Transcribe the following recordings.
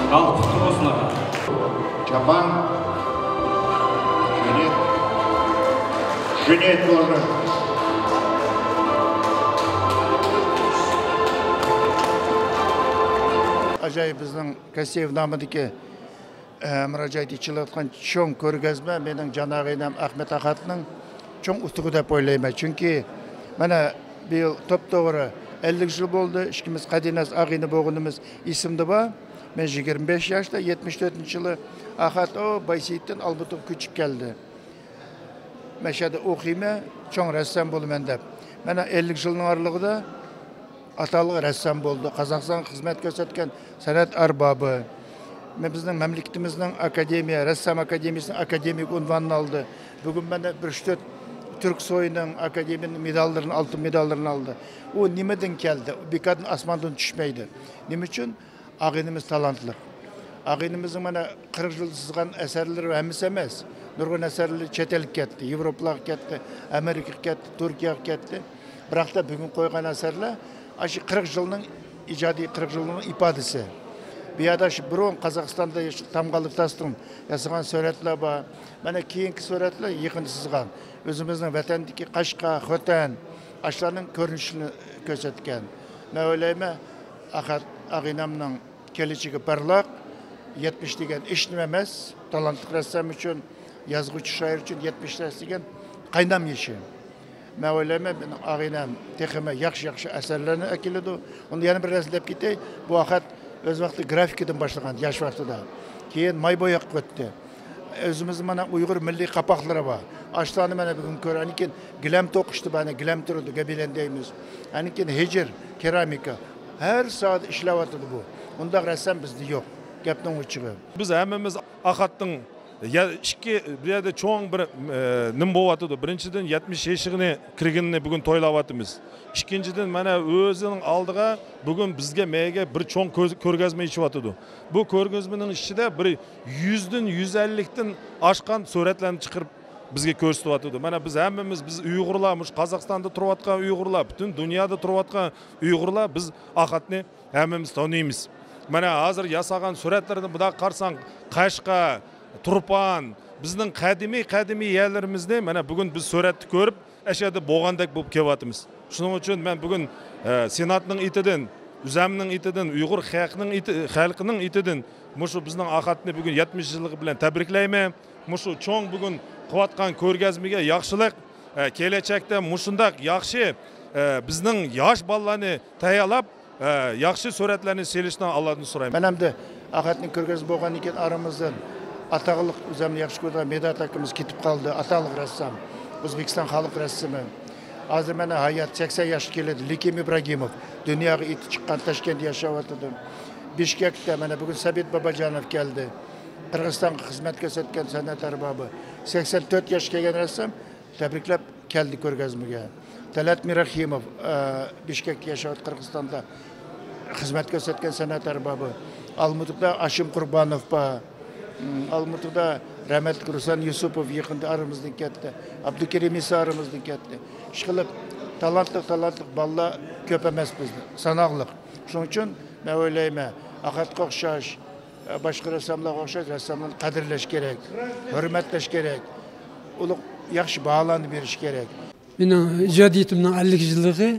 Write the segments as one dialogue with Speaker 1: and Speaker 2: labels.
Speaker 1: Al құтты болсын аға.
Speaker 2: Чапан, Жөнет тоже. Acayip bizning Kasev nomidagi murojaat etilayotgan cho'ng ko'rgazma mening janog'inam Ahmet Axatning cho'ng utugi deb o'ylayman. Chunki mana bu yil to'p-to'g'ri 50 yil bo'ldi. Ikkimiz Qadinas Ag'ini bo'g'inimiz esimda bor. Men 25 yaşda 74-yılı Axat o Baysiyit'ten Albutum küçük geldi. Meşede okuyma, çoğun ressam bolumen dep. Mena 50 yılın aralığında atalığı ressam boldu. Kazakistan hizmet gösterken sanat arbabı. Bizning memleketimizning akademiya, ressam akademiyasının akademik unvanını aldı. Bugün ben de bir Türk soyunun akademinin medallarını, altın medallarını aldı. O nimeden geldi? Bir kadın asmandan düşmeydi. Nim için? Ağinimiz talantlı. Ağinimizin bana 40 yıl sızgan eserleri hemisi emez. Nurgun eserleri çetelik ketdi, Avrupalığa ketdi, Amerika ketdi, Türkiye ketdi. Bırak da bugün koygan eserler, aşı 40 yılının icadi 40 yılının ifadesi. Bir adaşı burun Kazakistan'da tamgalık tastırın yazılan suretler var. Bana keyinki suretler yakın sızgan. Özümüzün vatandaki Kaşka, Xotan, aşlarının görünüşünü gözetken. Ne öyleyme? Ağinamның keleceği parlak, 70 degen işnim emas, talantlı ressam için, yazgıcı şair için 70 degen qaynam yeşi. Ben öyleme ağinam tekime yaxşı eserlerini ekiledi. Onu yana bir resim gitti. Bu vaxt öz vakti grafikadan başlagan yaş vaxtida. Keyin may boyak ötdi. Özümüzün mana Uygur milli kapakları var. Açlarını bana bugün köranikin gilem toquştu bana, gilem turdu, gabilendeyimiz. Anikin hecir, keramika. Her saat işlevatıdı bu. Onda ressam bizde yok. Gapning uçuğu.
Speaker 3: Biz hemmemiz Axatning ikki bir yerde çoğun bir nim bo'latıdı. Birinchidan 70 yaşını kirginini bugün to'ylayapmiz. İkinciden mana o'zining aldıga bugün bizga mega bir çoğun ko'rgazma ichiyotidu. Bu ko'rgazmaning ichida bir 100dan 150dan oshgan suratlarni chiqarib bizga ko'rsatyapti. Mana biz hammamiz biz Uyg'urlar, Qozog'istonda turayotgan Uyg'urlar, butun dunyoda turayotgan Uyg'urlar biz Axatni hammamiz tanıymiz. Mana hozir yasagan suratlarni buda qarasang Qashqa, Turpan, bizning qadimiy yerlarimizda mana bugun biz suratni ko'rib, ashada bo'lgandek bo'lib kelyapmiz. Shuning uchun men bugun Senatning itidan, Uzamning itidan, Uyg'ur xalqining itidan mushu bizning Axatni bugun 70 yilligi bilan tabriklayman. Mushu cho'ng bugun qilayotgan ko'rgazmaga yaxshilik, kelajakda mushundaq yaxshi bizning yosh bolalarni tayyorlab, yaxshi suratlarni selishdan Allohdan so'rayman.
Speaker 2: Men hamda Axatning ko'rgazma bo'lgan ekan aramizdan ataqliq o'zimni yaxshi ko'rgan Medat akamiz ketib qoldi, ataqliq ressam, O'zbekiston xalq rassomi. Hozir mana hayot 80 yoshga keladi, Lekim Ibragimov dunyoga eti chiqqan Toshkentda yashayotdi. Bishkekda mana bugun Sabit Babajonov keldi. Qirg'izistonga xizmat ko'rsatgan san'at arbobi 84 yoshga kelgan rassam tabriklab keldi ko'rgazmaga. Talat Mirahimov Bishkekda yashayotgan Qirg'izistonda xizmat ko'rsatgan san'at arbobi. Almutda Ashim Qurbonov bor. Almutda Rahmat Rusan Yusupov yaqinda aramizdan ketdi. Abdukerim Isa aramizdan ketdi. Ishqilib talantli bolalar ko'p emas bizda, sanoqli. Shuning uchun men o'ylayman, Axatga o'xshash başka ressamlarga o'xshash rassamlarni qadrlash kerak, hurmatlash kerak. Ulug' yaxshi baholarni berish kerak.
Speaker 4: Mening ijodiyatimning 50 yilligi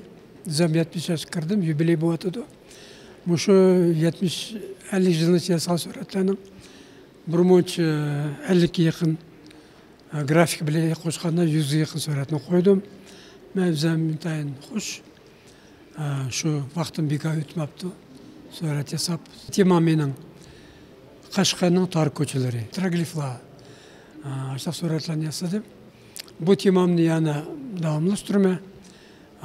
Speaker 4: jamiyat yoshga kirdim, yubiley bo'lyapti. Mushu 50 yilni yasal suratlarning birmuncha 50 ga yaqin grafik bilan qo'shganda 100 ga yaqin suratni qo'ydim. Men o'zim intayin xush. Shu vaqtim bekor o'tmabdi. Surat yasab, tema mening Qashqarning tor ko'chalari, trogliflar, aşağı suratlarni yasadim. Bu temamni yana davomlashtiraman.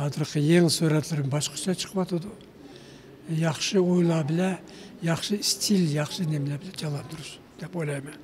Speaker 4: Hozirgi yangi suratlarim boshqacha chiqyapti. Yaxshi o'ylar bilan, yaxshi stil, yaxshi nimalar bilan jalab turish deb o'ylayman.